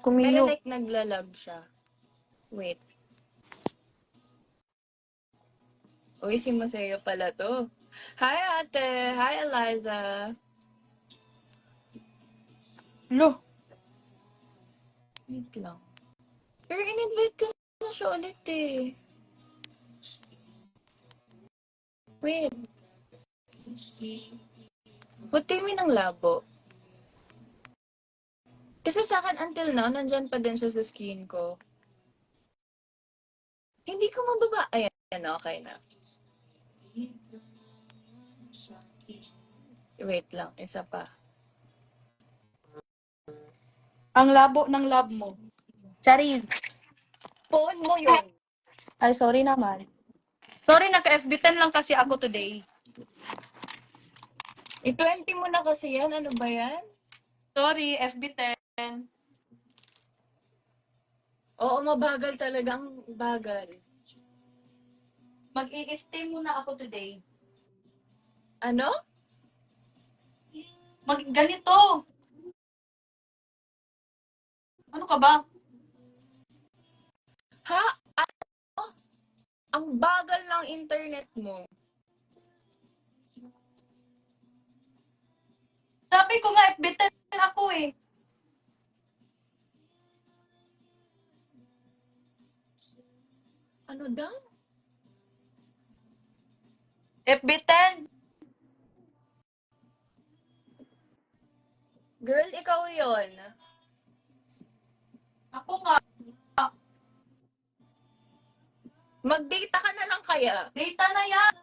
Pero Kumiyo. like naglalag siya. Wait. Uy, si Maseo pala to. Hi, ate. Hi, Eliza. Lo. Wait lang. Pero in-invite ko na siya ulit eh. Wait. Ba't kayo ng labo? Kasi sa akin until now, nandyan pa din siya sa screen ko. Hindi ko mababa. Ayan, okay na. Wait lang, isa pa. Ang labo ng lab mo. Charis. Phone mo yun. Ay, sorry naman. Sorry, naka-FB10 lang kasi ako today. I-20 mo na kasi yan. Ano ba yan? Sorry, FB10. Oo, mabagal talagang bagal. Mag-i-stay muna ako today. Ano? Ganito. Ano ka ba? Ha? Ano? Ang bagal ng internet mo. Sabi ko nga, FB10 ako eh. Ano daw? FB10. Girl, ikaw yon. Ako nga. Mag-data ka na lang kaya. Data na yan.